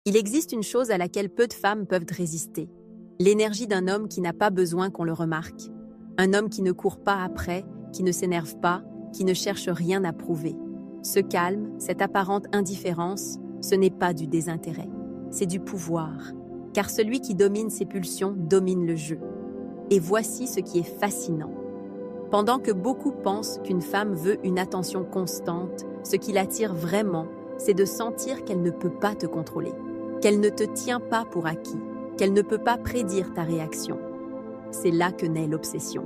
Il existe une chose à laquelle peu de femmes peuvent résister. L'énergie d'un homme qui n'a pas besoin qu'on le remarque. Un homme qui ne court pas après, qui ne s'énerve pas, qui ne cherche rien à prouver. Ce calme, cette apparente indifférence, ce n'est pas du désintérêt, c'est du pouvoir. Car celui qui domine ses pulsions domine le jeu. Et voici ce qui est fascinant. Pendant que beaucoup pensent qu'une femme veut une attention constante, ce qui l'attire vraiment, c'est de sentir qu'elle ne peut pas te contrôler, qu'elle ne te tient pas pour acquis, qu'elle ne peut pas prédire ta réaction. C'est là que naît l'obsession.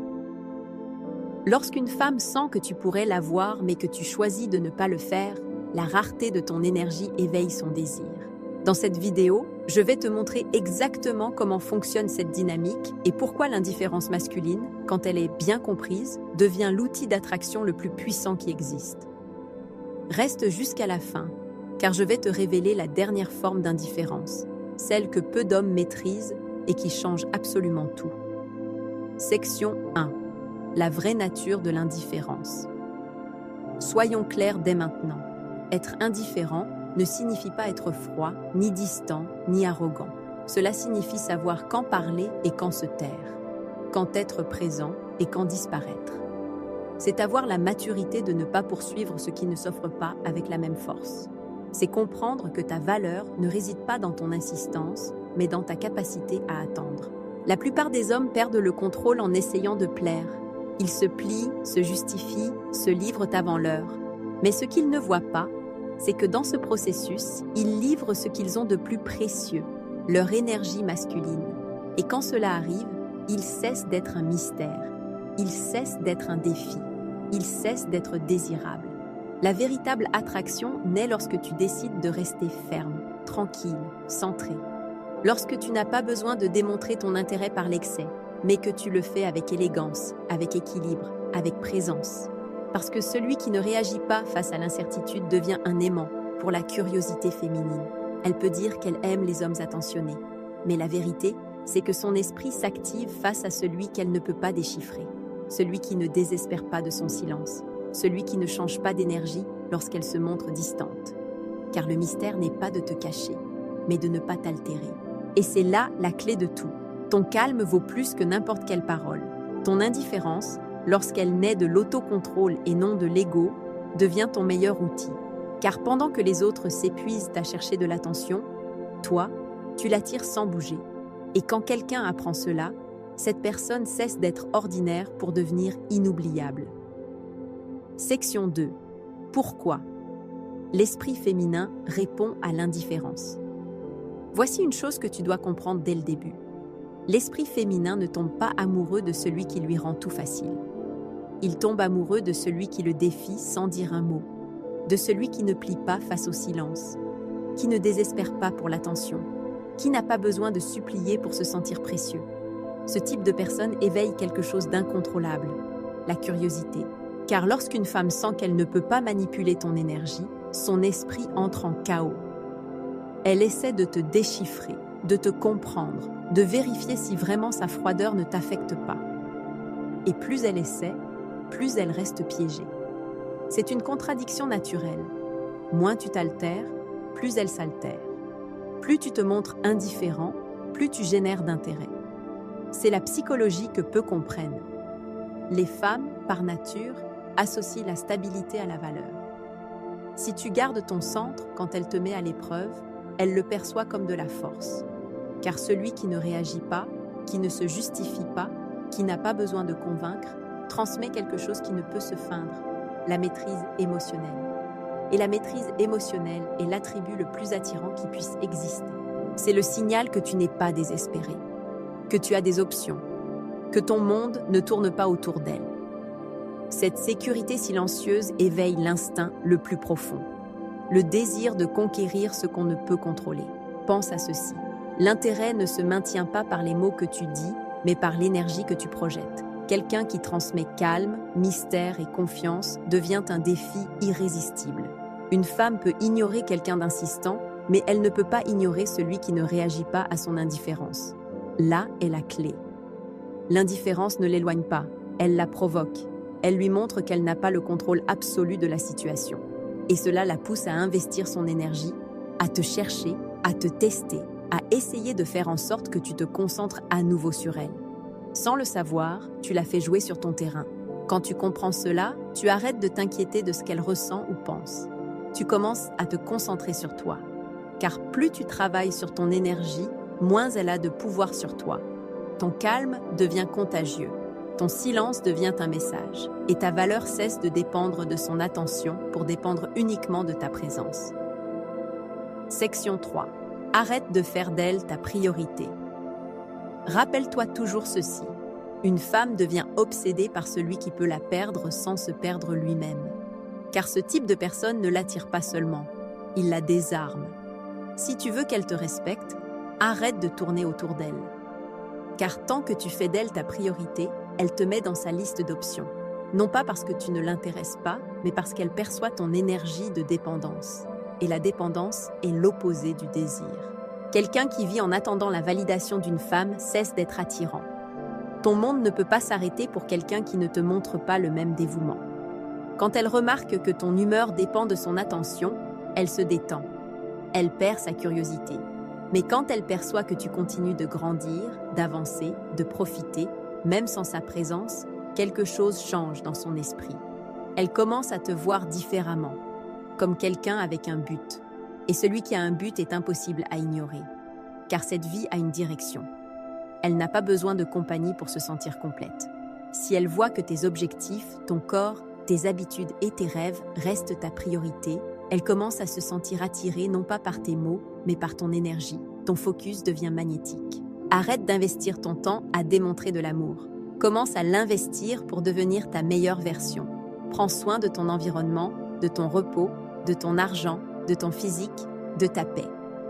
Lorsqu'une femme sent que tu pourrais l'avoir mais que tu choisis de ne pas le faire, la rareté de ton énergie éveille son désir. Dans cette vidéo, je vais te montrer exactement comment fonctionne cette dynamique et pourquoi l'indifférence masculine, quand elle est bien comprise, devient l'outil d'attraction le plus puissant qui existe. Reste jusqu'à la fin, car je vais te révéler la dernière forme d'indifférence, celle que peu d'hommes maîtrisent et qui change absolument tout. Section 1. La vraie nature de l'indifférence. Soyons clairs dès maintenant. Être indifférent ne signifie pas être froid, ni distant, ni arrogant. Cela signifie savoir quand parler et quand se taire, quand être présent et quand disparaître. C'est avoir la maturité de ne pas poursuivre ce qui ne s'offre pas avec la même force. C'est comprendre que ta valeur ne réside pas dans ton insistance, mais dans ta capacité à attendre. La plupart des hommes perdent le contrôle en essayant de plaire. Ils se plient, se justifient, se livrent avant l'heure. Mais ce qu'ils ne voient pas, c'est que dans ce processus, ils livrent ce qu'ils ont de plus précieux, leur énergie masculine. Et quand cela arrive, ils cessent d'être un mystère, ils cessent d'être un défi, ils cessent d'être désirables. La véritable attraction naît lorsque tu décides de rester ferme, tranquille, centré. Lorsque tu n'as pas besoin de démontrer ton intérêt par l'excès, mais que tu le fais avec élégance, avec équilibre, avec présence. Parce que celui qui ne réagit pas face à l'incertitude devient un aimant pour la curiosité féminine. Elle peut dire qu'elle aime les hommes attentionnés. Mais la vérité, c'est que son esprit s'active face à celui qu'elle ne peut pas déchiffrer. Celui qui ne désespère pas de son silence. Celui qui ne change pas d'énergie lorsqu'elle se montre distante. Car le mystère n'est pas de te cacher, mais de ne pas t'altérer. Et c'est là la clé de tout. Ton calme vaut plus que n'importe quelle parole. Ton indifférence, lorsqu'elle naît de l'autocontrôle et non de l'ego, devient ton meilleur outil. Car pendant que les autres s'épuisent à chercher de l'attention, toi, tu l'attires sans bouger. Et quand quelqu'un apprend cela, cette personne cesse d'être ordinaire pour devenir inoubliable. Section 2. Pourquoi ? L'esprit féminin répond à l'indifférence. Voici une chose que tu dois comprendre dès le début. L'esprit féminin ne tombe pas amoureux de celui qui lui rend tout facile. Il tombe amoureux de celui qui le défie sans dire un mot, de celui qui ne plie pas face au silence, qui ne désespère pas pour l'attention, qui n'a pas besoin de supplier pour se sentir précieux. Ce type de personne éveille quelque chose d'incontrôlable, la curiosité. Car lorsqu'une femme sent qu'elle ne peut pas manipuler ton énergie, son esprit entre en chaos. Elle essaie de te déchiffrer, de te comprendre, de vérifier si vraiment sa froideur ne t'affecte pas. Et plus elle essaie, plus elle reste piégée. C'est une contradiction naturelle. Moins tu t'altères, plus elle s'altère. Plus tu te montres indifférent, plus tu génères d'intérêt. C'est la psychologie que peu comprennent. Les femmes, par nature, associent la stabilité à la valeur. Si tu gardes ton centre quand elle te met à l'épreuve, elle le perçoit comme de la force. Car celui qui ne réagit pas, qui ne se justifie pas, qui n'a pas besoin de convaincre, transmet quelque chose qui ne peut se feindre, la maîtrise émotionnelle. Et la maîtrise émotionnelle est l'attribut le plus attirant qui puisse exister. C'est le signal que tu n'es pas désespéré, que tu as des options, que ton monde ne tourne pas autour d'elle. Cette sécurité silencieuse éveille l'instinct le plus profond, le désir de conquérir ce qu'on ne peut contrôler. Pense à ceci. L'intérêt ne se maintient pas par les mots que tu dis, mais par l'énergie que tu projettes. Quelqu'un qui transmet calme, mystère et confiance devient un défi irrésistible. Une femme peut ignorer quelqu'un d'insistant, mais elle ne peut pas ignorer celui qui ne réagit pas à son indifférence. Là est la clé. L'indifférence ne l'éloigne pas, elle la provoque. Elle lui montre qu'elle n'a pas le contrôle absolu de la situation. Et cela la pousse à investir son énergie, à te chercher, à te tester, à essayer de faire en sorte que tu te concentres à nouveau sur elle. Sans le savoir, tu la fais jouer sur ton terrain. Quand tu comprends cela, tu arrêtes de t'inquiéter de ce qu'elle ressent ou pense. Tu commences à te concentrer sur toi. Car plus tu travailles sur ton énergie, moins elle a de pouvoir sur toi. Ton calme devient contagieux. Ton silence devient un message. Et ta valeur cesse de dépendre de son attention pour dépendre uniquement de ta présence. Section 3. Arrête de faire d'elle ta priorité. Rappelle-toi toujours ceci. Une femme devient obsédée par celui qui peut la perdre sans se perdre lui-même. Car ce type de personne ne l'attire pas seulement, il la désarme. Si tu veux qu'elle te respecte, arrête de tourner autour d'elle. Car tant que tu fais d'elle ta priorité, elle te met dans sa liste d'options. Non pas parce que tu ne l'intéresses pas, mais parce qu'elle perçoit ton énergie de dépendance. Et la dépendance est l'opposé du désir. Quelqu'un qui vit en attendant la validation d'une femme cesse d'être attirant. Ton monde ne peut pas s'arrêter pour quelqu'un qui ne te montre pas le même dévouement. Quand elle remarque que ton humeur dépend de son attention, elle se détend. Elle perd sa curiosité. Mais quand elle perçoit que tu continues de grandir, d'avancer, de profiter, même sans sa présence, quelque chose change dans son esprit. Elle commence à te voir différemment, comme quelqu'un avec un but. Et celui qui a un but est impossible à ignorer, car cette vie a une direction. Elle n'a pas besoin de compagnie pour se sentir complète. Si elle voit que tes objectifs, ton corps, tes habitudes et tes rêves restent ta priorité, elle commence à se sentir attirée non pas par tes mots, mais par ton énergie. Ton focus devient magnétique. Arrête d'investir ton temps à démontrer de l'amour. Commence à l'investir pour devenir ta meilleure version. Prends soin de ton environnement, de ton repos, de ton argent, de ton physique, de ta paix.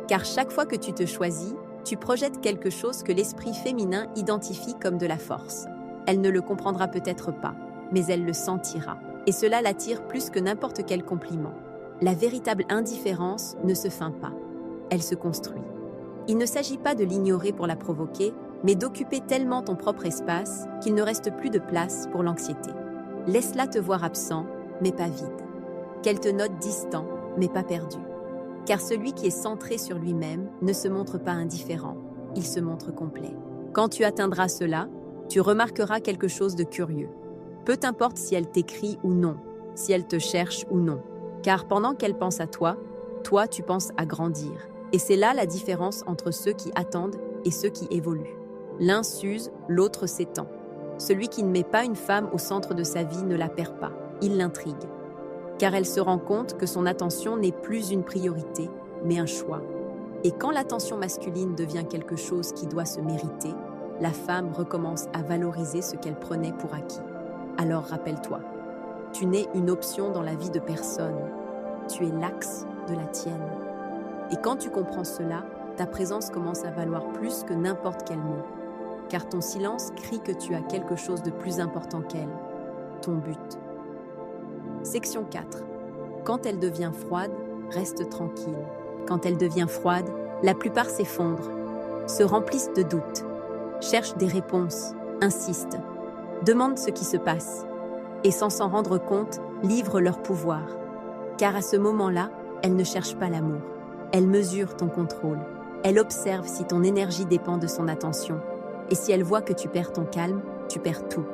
Car chaque fois que tu te choisis, tu projettes quelque chose que l'esprit féminin identifie comme de la force. Elle ne le comprendra peut-être pas, mais elle le sentira. Et cela l'attire plus que n'importe quel compliment. La véritable indifférence ne se feint pas. Elle se construit. Il ne s'agit pas de l'ignorer pour la provoquer, mais d'occuper tellement ton propre espace qu'il ne reste plus de place pour l'anxiété. Laisse-la te voir absent, mais pas vide. Qu'elle te note distant, mais pas perdu. Car celui qui est centré sur lui-même ne se montre pas indifférent, il se montre complet. Quand tu atteindras cela, tu remarqueras quelque chose de curieux. Peu t'importe si elle t'écrit ou non, si elle te cherche ou non. Car pendant qu'elle pense à toi, toi tu penses à grandir. Et c'est là la différence entre ceux qui attendent et ceux qui évoluent. L'un s'use, l'autre s'étend. Celui qui ne met pas une femme au centre de sa vie ne la perd pas, il l'intrigue. Car elle se rend compte que son attention n'est plus une priorité, mais un choix. Et quand l'attention masculine devient quelque chose qui doit se mériter, la femme recommence à valoriser ce qu'elle prenait pour acquis. Alors rappelle-toi, tu n'es une option dans la vie de personne, tu es l'axe de la tienne. Et quand tu comprends cela, ta présence commence à valoir plus que n'importe quel mot. Car ton silence crie que tu as quelque chose de plus important qu'elle, ton but. Section 4. Quand elle devient froide, reste tranquille. Quand elle devient froide, la plupart s'effondrent, se remplissent de doutes, cherchent des réponses, insistent, demandent ce qui se passe, et sans s'en rendre compte, livrent leur pouvoir. Car à ce moment-là, elle ne cherche pas l'amour. Elle mesure ton contrôle. Elle observe si ton énergie dépend de son attention. Et si elle voit que tu perds ton calme, tu perds tout.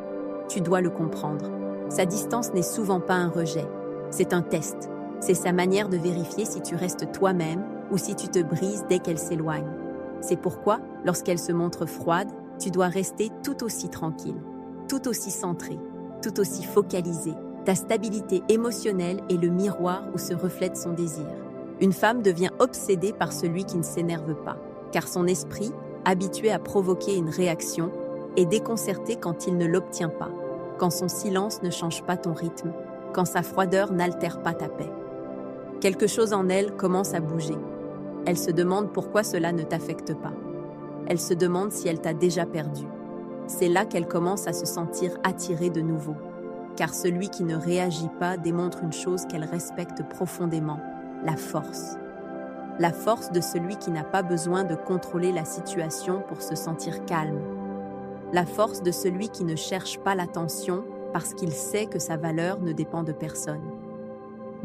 Tu dois le comprendre. Sa distance n'est souvent pas un rejet. C'est un test. C'est sa manière de vérifier si tu restes toi-même ou si tu te brises dès qu'elle s'éloigne. C'est pourquoi, lorsqu'elle se montre froide, tu dois rester tout aussi tranquille, tout aussi centré, tout aussi focalisé. Ta stabilité émotionnelle est le miroir où se reflète son désir. Une femme devient obsédée par celui qui ne s'énerve pas, car son esprit, habitué à provoquer une réaction, est déconcerté quand il ne l'obtient pas, quand son silence ne change pas ton rythme, quand sa froideur n'altère pas ta paix. Quelque chose en elle commence à bouger. Elle se demande pourquoi cela ne t'affecte pas. Elle se demande si elle t'a déjà perdu. C'est là qu'elle commence à se sentir attirée de nouveau, car celui qui ne réagit pas démontre une chose qu'elle respecte profondément, la force. La force de celui qui n'a pas besoin de contrôler la situation pour se sentir calme. La force de celui qui ne cherche pas l'attention parce qu'il sait que sa valeur ne dépend de personne.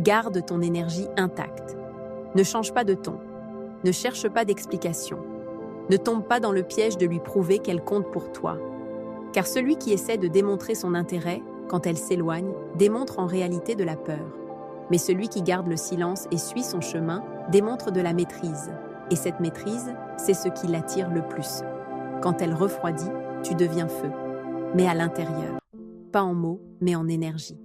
Garde ton énergie intacte. Ne change pas de ton. Ne cherche pas d'explication. Ne tombe pas dans le piège de lui prouver qu'elle compte pour toi. Car celui qui essaie de démontrer son intérêt, quand elle s'éloigne, démontre en réalité de la peur. Mais celui qui garde le silence et suit son chemin démontre de la maîtrise. Et cette maîtrise, c'est ce qui l'attire le plus. Quand elle refroidit, tu deviens feu. Mais à l'intérieur. Pas en mots, mais en énergie.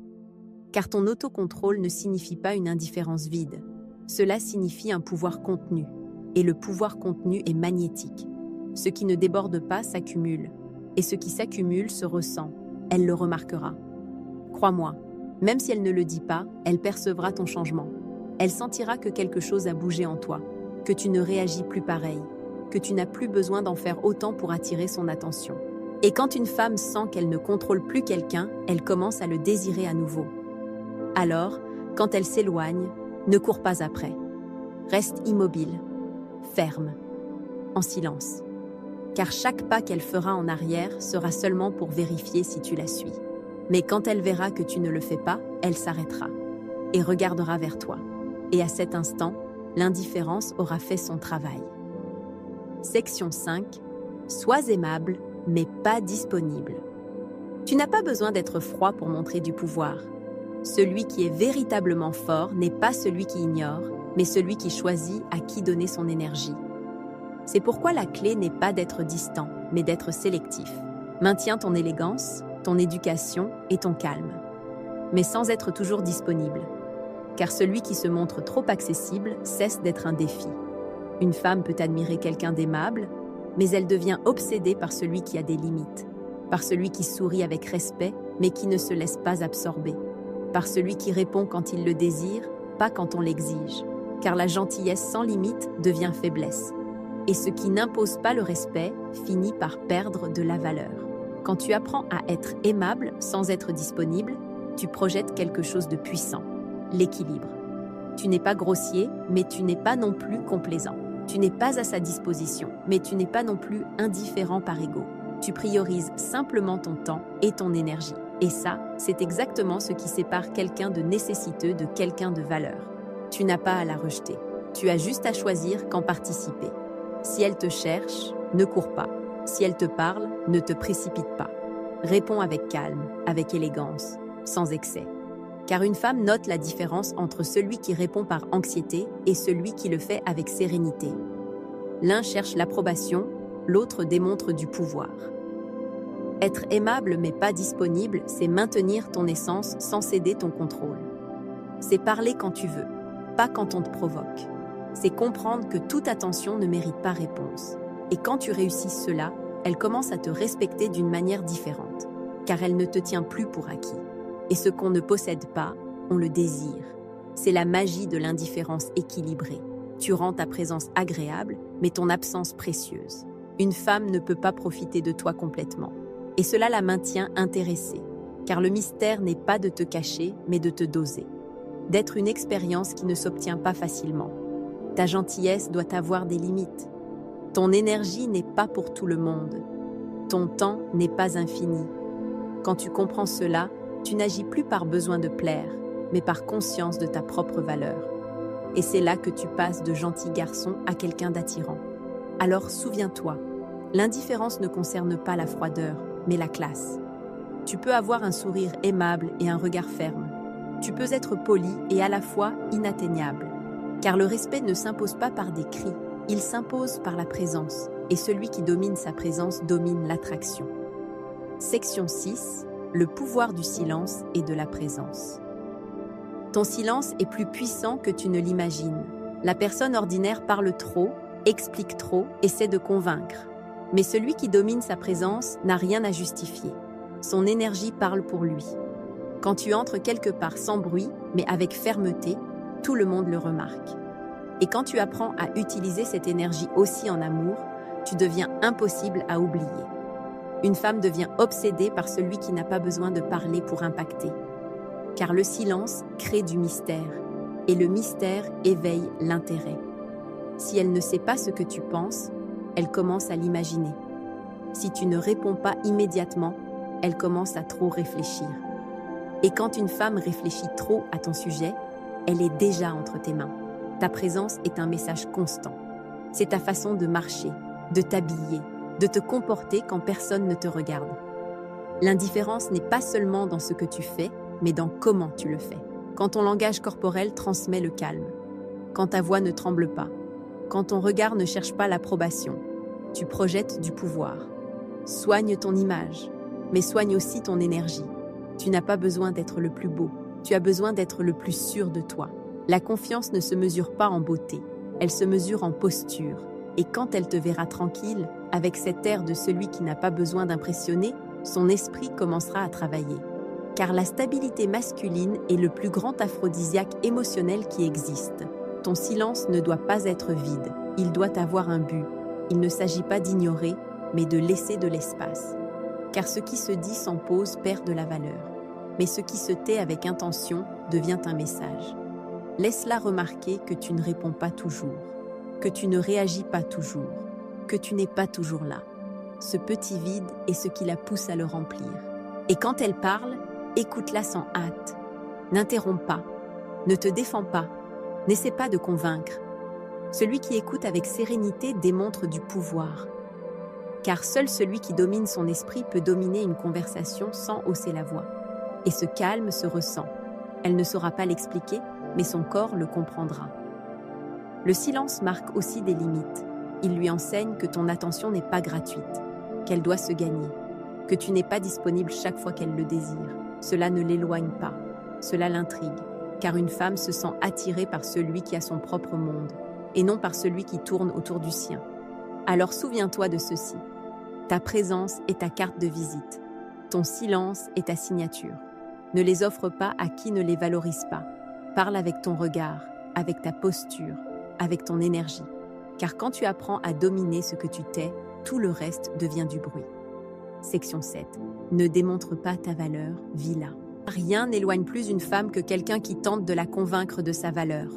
Car ton autocontrôle ne signifie pas une indifférence vide. Cela signifie un pouvoir contenu. Et le pouvoir contenu est magnétique. Ce qui ne déborde pas s'accumule. Et ce qui s'accumule se ressent. Elle le remarquera. Crois-moi, même si elle ne le dit pas, elle percevra ton changement. Elle sentira que quelque chose a bougé en toi, que tu ne réagis plus pareil, que tu n'as plus besoin d'en faire autant pour attirer son attention. Et quand une femme sent qu'elle ne contrôle plus quelqu'un, elle commence à le désirer à nouveau. Alors, quand elle s'éloigne, ne cours pas après. Reste immobile, ferme, en silence. Car chaque pas qu'elle fera en arrière sera seulement pour vérifier si tu la suis. Mais quand elle verra que tu ne le fais pas, elle s'arrêtera et regardera vers toi. Et à cet instant, l'indifférence aura fait son travail. Section 5. Sois aimable, mais pas disponible. Tu n'as pas besoin d'être froid pour montrer du pouvoir. Celui qui est véritablement fort n'est pas celui qui ignore, mais celui qui choisit à qui donner son énergie. C'est pourquoi la clé n'est pas d'être distant, mais d'être sélectif. Maintiens ton élégance, ton éducation et ton calme, mais sans être toujours disponible. Car celui qui se montre trop accessible cesse d'être un défi. Une femme peut admirer quelqu'un d'aimable, mais elle devient obsédée par celui qui a des limites, par celui qui sourit avec respect, mais qui ne se laisse pas absorber, par celui qui répond quand il le désire, pas quand on l'exige, car la gentillesse sans limite devient faiblesse. Et ce qui n'impose pas le respect finit par perdre de la valeur. Quand tu apprends à être aimable sans être disponible, tu projettes quelque chose de puissant, l'équilibre. Tu n'es pas grossier, mais tu n'es pas non plus complaisant. Tu n'es pas à sa disposition, mais tu n'es pas non plus indifférent par ego. Tu priorises simplement ton temps et ton énergie. Et ça, c'est exactement ce qui sépare quelqu'un de nécessiteux de quelqu'un de valeur. Tu n'as pas à la rejeter. Tu as juste à choisir quand participer. Si elle te cherche, ne cours pas. Si elle te parle, ne te précipite pas. Réponds avec calme, avec élégance, sans excès. Car une femme note la différence entre celui qui répond par anxiété et celui qui le fait avec sérénité. L'un cherche l'approbation, l'autre démontre du pouvoir. Être aimable mais pas disponible, c'est maintenir ton essence sans céder ton contrôle. C'est parler quand tu veux, pas quand on te provoque. C'est comprendre que toute attention ne mérite pas réponse. Et quand tu réussis cela, elle commence à te respecter d'une manière différente, car elle ne te tient plus pour acquis. Et ce qu'on ne possède pas, on le désire. C'est la magie de l'indifférence équilibrée. Tu rends ta présence agréable, mais ton absence précieuse. Une femme ne peut pas profiter de toi complètement. Et cela la maintient intéressée, car le mystère n'est pas de te cacher, mais de te doser. D'être une expérience qui ne s'obtient pas facilement. Ta gentillesse doit avoir des limites. Ton énergie n'est pas pour tout le monde. Ton temps n'est pas infini. Quand tu comprends cela, tu n'agis plus par besoin de plaire, mais par conscience de ta propre valeur. Et c'est là que tu passes de gentil garçon à quelqu'un d'attirant. Alors souviens-toi, l'indifférence ne concerne pas la froideur, mais la classe. Tu peux avoir un sourire aimable et un regard ferme. Tu peux être poli et à la fois inatteignable. Car le respect ne s'impose pas par des cris, il s'impose par la présence. Et celui qui domine sa présence domine l'attraction. Section 6. Le pouvoir du silence et de la présence. Ton silence est plus puissant que tu ne l'imagines. La personne ordinaire parle trop, explique trop, essaie de convaincre. Mais celui qui domine sa présence n'a rien à justifier. Son énergie parle pour lui. Quand tu entres quelque part sans bruit, mais avec fermeté, tout le monde le remarque. Et quand tu apprends à utiliser cette énergie aussi en amour, tu deviens impossible à oublier. Une femme devient obsédée par celui qui n'a pas besoin de parler pour impacter. Car le silence crée du mystère, et le mystère éveille l'intérêt. Si elle ne sait pas ce que tu penses, elle commence à l'imaginer. Si tu ne réponds pas immédiatement, elle commence à trop réfléchir. Et quand une femme réfléchit trop à ton sujet, elle est déjà entre tes mains. Ta présence est un message constant. C'est ta façon de marcher, de t'habiller, de te comporter quand personne ne te regarde. L'indifférence n'est pas seulement dans ce que tu fais, mais dans comment tu le fais. Quand ton langage corporel transmet le calme, quand ta voix ne tremble pas, quand ton regard ne cherche pas l'approbation, tu projettes du pouvoir. Soigne ton image, mais soigne aussi ton énergie. Tu n'as pas besoin d'être le plus beau, tu as besoin d'être le plus sûr de toi. La confiance ne se mesure pas en beauté, elle se mesure en posture. Et quand elle te verra tranquille, avec cet air de celui qui n'a pas besoin d'impressionner, son esprit commencera à travailler. Car la stabilité masculine est le plus grand aphrodisiaque émotionnel qui existe. Ton silence ne doit pas être vide, il doit avoir un but. Il ne s'agit pas d'ignorer, mais de laisser de l'espace. Car ce qui se dit sans pause perd de la valeur. Mais ce qui se tait avec intention devient un message. Laisse-la remarquer que tu ne réponds pas toujours, que tu ne réagis pas toujours, que tu n'es pas toujours là. Ce petit vide est ce qui la pousse à le remplir. Et quand elle parle, écoute-la sans hâte. N'interromps pas, ne te défends pas, n'essaie pas de convaincre. Celui qui écoute avec sérénité démontre du pouvoir. Car seul celui qui domine son esprit peut dominer une conversation sans hausser la voix. Et ce calme se ressent. Elle ne saura pas l'expliquer, mais son corps le comprendra. Le silence marque aussi des limites. Il lui enseigne que ton attention n'est pas gratuite, qu'elle doit se gagner, que tu n'es pas disponible chaque fois qu'elle le désire. Cela ne l'éloigne pas, cela l'intrigue, car une femme se sent attirée par celui qui a son propre monde, et non par celui qui tourne autour du sien. Alors souviens-toi de ceci. Ta présence est ta carte de visite. Ton silence est ta signature. Ne les offre pas à qui ne les valorise pas. Parle avec ton regard, avec ta posture, avec ton énergie. Car quand tu apprends à dominer ce que tu tais, tout le reste devient du bruit. Section 7. Ne démontre pas ta valeur, vis-la. Rien n'éloigne plus une femme que quelqu'un qui tente de la convaincre de sa valeur.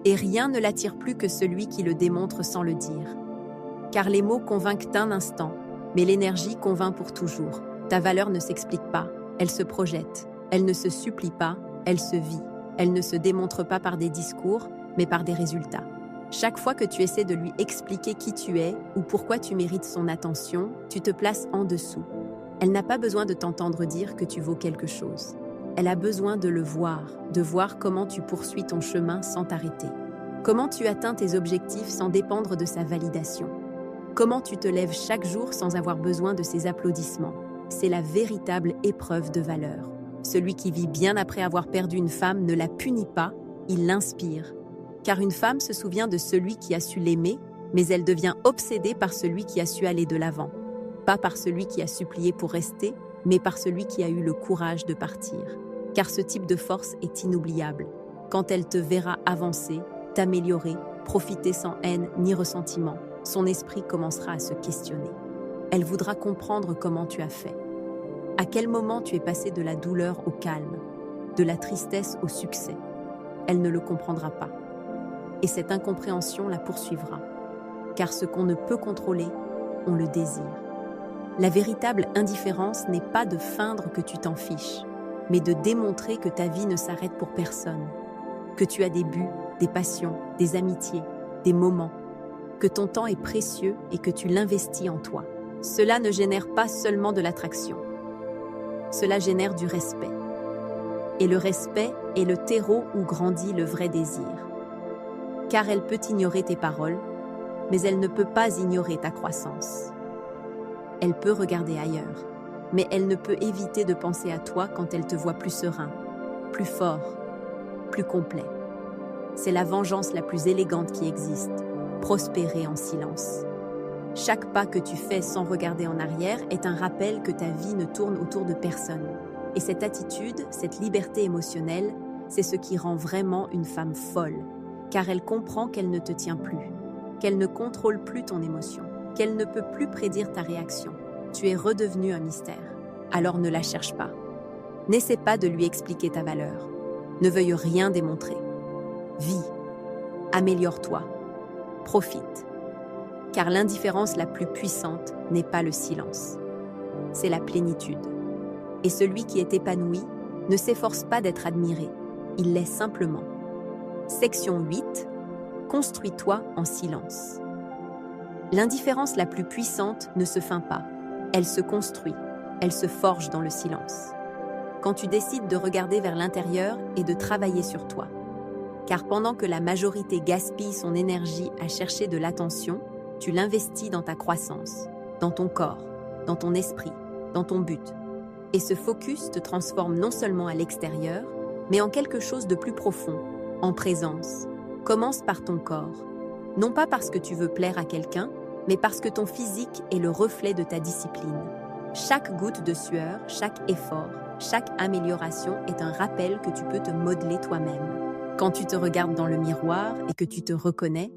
Et rien ne l'attire plus que celui qui le démontre sans le dire. Car les mots convainquent un instant, mais l'énergie convainc pour toujours. Ta valeur ne s'explique pas, elle se projette. Elle ne se supplie pas, elle se vit. Elle ne se démontre pas par des discours, mais par des résultats. Chaque fois que tu essaies de lui expliquer qui tu es ou pourquoi tu mérites son attention, tu te places en dessous. Elle n'a pas besoin de t'entendre dire que tu vaux quelque chose. Elle a besoin de le voir, de voir comment tu poursuis ton chemin sans t'arrêter. Comment tu atteins tes objectifs sans dépendre de sa validation. Comment tu te lèves chaque jour sans avoir besoin de ses applaudissements. C'est la véritable épreuve de valeur. Celui qui vit bien après avoir perdu une femme ne la punit pas, il l'inspire. Car une femme se souvient de celui qui a su l'aimer, mais elle devient obsédée par celui qui a su aller de l'avant. Pas par celui qui a supplié pour rester, mais par celui qui a eu le courage de partir. Car ce type de force est inoubliable. Quand elle te verra avancer, t'améliorer, profiter sans haine ni ressentiment, son esprit commencera à se questionner. Elle voudra comprendre comment tu as fait. À quel moment tu es passé de la douleur au calme, de la tristesse au succès. Elle ne le comprendra pas. Et cette incompréhension la poursuivra. Car ce qu'on ne peut contrôler, on le désire. La véritable indifférence n'est pas de feindre que tu t'en fiches, mais de démontrer que ta vie ne s'arrête pour personne, que tu as des buts, des passions, des amitiés, des moments, que ton temps est précieux et que tu l'investis en toi. Cela ne génère pas seulement de l'attraction. Cela génère du respect. Et le respect est le terreau où grandit le vrai désir. Car elle peut ignorer tes paroles, mais elle ne peut pas ignorer ta croissance. Elle peut regarder ailleurs, mais elle ne peut éviter de penser à toi quand elle te voit plus serein, plus fort, plus complet. C'est la vengeance la plus élégante qui existe, prospérer en silence. Chaque pas que tu fais sans regarder en arrière est un rappel que ta vie ne tourne autour de personne. Et cette attitude, cette liberté émotionnelle, c'est ce qui rend vraiment une femme folle, car elle comprend qu'elle ne te tient plus, qu'elle ne contrôle plus ton émotion, qu'elle ne peut plus prédire ta réaction. Tu es redevenu un mystère. Alors ne la cherche pas. N'essaie pas de lui expliquer ta valeur. Ne veuille rien démontrer. Vis. Améliore-toi. Profite. Car l'indifférence la plus puissante n'est pas le silence. C'est la plénitude. Et celui qui est épanoui ne s'efforce pas d'être admiré. Il l'est simplement. Section 8. Construis-toi en silence. L'indifférence la plus puissante ne se feint pas. Elle se construit, elle se forge dans le silence. Quand tu décides de regarder vers l'intérieur et de travailler sur toi. Car pendant que la majorité gaspille son énergie à chercher de l'attention, tu l'investis dans ta croissance, dans ton corps, dans ton esprit, dans ton but. Et ce focus te transforme non seulement à l'extérieur, mais en quelque chose de plus profond, en présence. Commence par ton corps. Non pas parce que tu veux plaire à quelqu'un, mais parce que ton physique est le reflet de ta discipline. Chaque goutte de sueur, chaque effort, chaque amélioration est un rappel que tu peux te modeler toi-même. Quand tu te regardes dans le miroir et que tu te reconnais,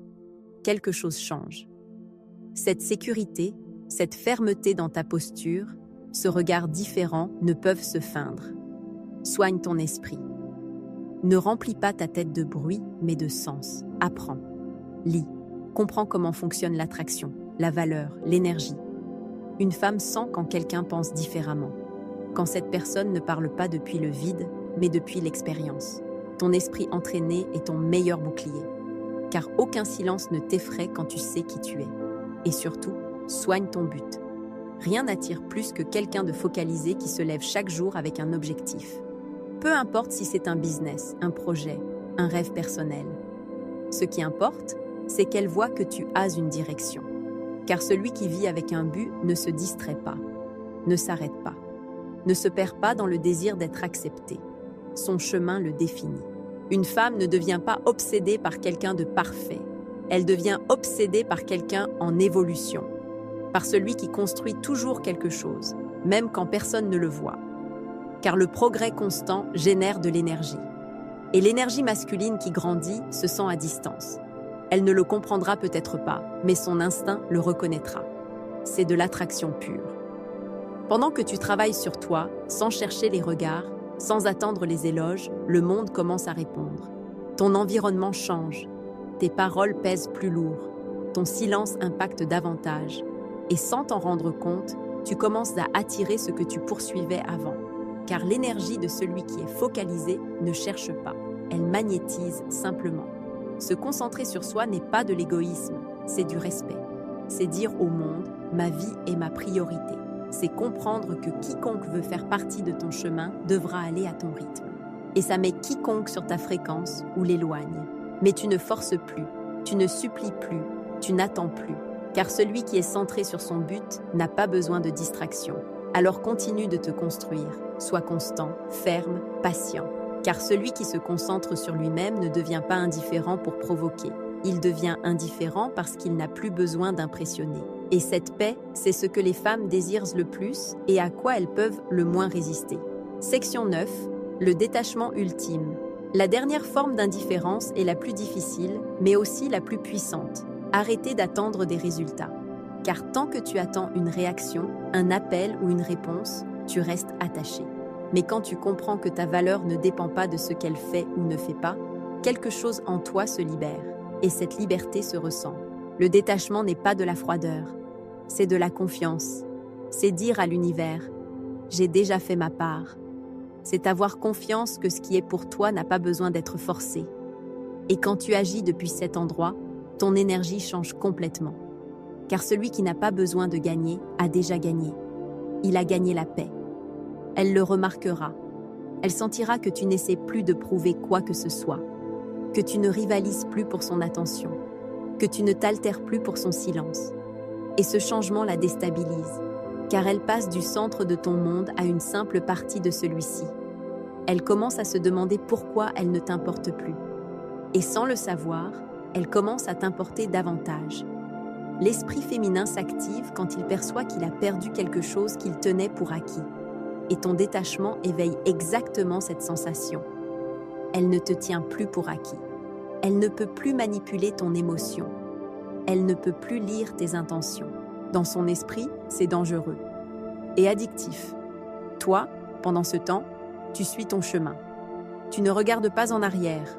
quelque chose change. Cette sécurité, cette fermeté dans ta posture, ce regard différent ne peuvent se feindre. Soigne ton esprit. Ne remplis pas ta tête de bruit, mais de sens. Apprends. Lis. Comprends comment fonctionne l'attraction, la valeur, l'énergie. Une femme sent quand quelqu'un pense différemment. Quand cette personne ne parle pas depuis le vide, mais depuis l'expérience. Ton esprit entraîné est ton meilleur bouclier. Car aucun silence ne t'effraie quand tu sais qui tu es. Et surtout, soigne ton but. Rien n'attire plus que quelqu'un de focalisé qui se lève chaque jour avec un objectif. Peu importe si c'est un business, un projet, un rêve personnel. Ce qui importe, c'est qu'elle voit que tu as une direction. Car celui qui vit avec un but ne se distrait pas, ne s'arrête pas, ne se perd pas dans le désir d'être accepté. Son chemin le définit. Une femme ne devient pas obsédée par quelqu'un de parfait. Elle devient obsédée par quelqu'un en évolution. Par celui qui construit toujours quelque chose, même quand personne ne le voit. Car le progrès constant génère de l'énergie. Et l'énergie masculine qui grandit se sent à distance. Elle ne le comprendra peut-être pas, mais son instinct le reconnaîtra. C'est de l'attraction pure. Pendant que tu travailles sur toi, sans chercher les regards, sans attendre les éloges, le monde commence à répondre. Ton environnement change. Tes paroles pèsent plus lourd. Ton silence impacte davantage. Et sans t'en rendre compte, tu commences à attirer ce que tu poursuivais avant. Car l'énergie de celui qui est focalisé ne cherche pas. Elle magnétise simplement. Se concentrer sur soi n'est pas de l'égoïsme, c'est du respect. C'est dire au monde, ma vie est ma priorité. C'est comprendre que quiconque veut faire partie de ton chemin devra aller à ton rythme. Et ça met quiconque sur ta fréquence ou l'éloigne. Mais tu ne forces plus, tu ne supplies plus, tu n'attends plus. Car celui qui est centré sur son but n'a pas besoin de distraction. Alors continue de te construire, sois constant, ferme, patient. Car celui qui se concentre sur lui-même ne devient pas indifférent pour provoquer. Il devient indifférent parce qu'il n'a plus besoin d'impressionner. Et cette paix, c'est ce que les femmes désirent le plus et à quoi elles peuvent le moins résister. Section 9. Le détachement ultime. La dernière forme d'indifférence est la plus difficile, mais aussi la plus puissante. Arrêtez d'attendre des résultats. Car tant que tu attends une réaction, un appel ou une réponse, tu restes attaché. Mais quand tu comprends que ta valeur ne dépend pas de ce qu'elle fait ou ne fait pas, quelque chose en toi se libère. Et cette liberté se ressent. Le détachement n'est pas de la froideur, c'est de la confiance. C'est dire à l'univers « J'ai déjà fait ma part ». C'est avoir confiance que ce qui est pour toi n'a pas besoin d'être forcé. Et quand tu agis depuis cet endroit, ton énergie change complètement. Car celui qui n'a pas besoin de gagner a déjà gagné. Il a gagné la paix. Elle le remarquera. Elle sentira que tu n'essaies plus de prouver quoi que ce soit, que tu ne rivalises plus pour son attention, que tu ne t'altères plus pour son silence. Et ce changement la déstabilise, car elle passe du centre de ton monde à une simple partie de celui-ci. Elle commence à se demander pourquoi elle ne t'importe plus. Et sans le savoir, elle commence à t'importer davantage. L'esprit féminin s'active quand il perçoit qu'il a perdu quelque chose qu'il tenait pour acquis. Et ton détachement éveille exactement cette sensation. Elle ne te tient plus pour acquis. Elle ne peut plus manipuler ton émotion. Elle ne peut plus lire tes intentions. Dans son esprit, c'est dangereux et addictif. Toi, pendant ce temps, tu suis ton chemin. Tu ne regardes pas en arrière.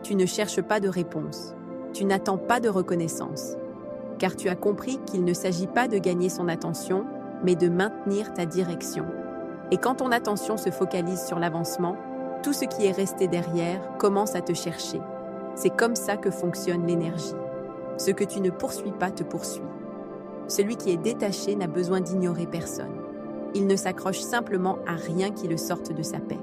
Tu ne cherches pas de réponse. Tu n'attends pas de reconnaissance. Car tu as compris qu'il ne s'agit pas de gagner son attention, mais de maintenir ta direction. Et quand ton attention se focalise sur l'avancement, tout ce qui est resté derrière commence à te chercher. C'est comme ça que fonctionne l'énergie. Ce que tu ne poursuis pas te poursuit. Celui qui est détaché n'a besoin d'ignorer personne. Il ne s'accroche simplement à rien qui le sorte de sa paix.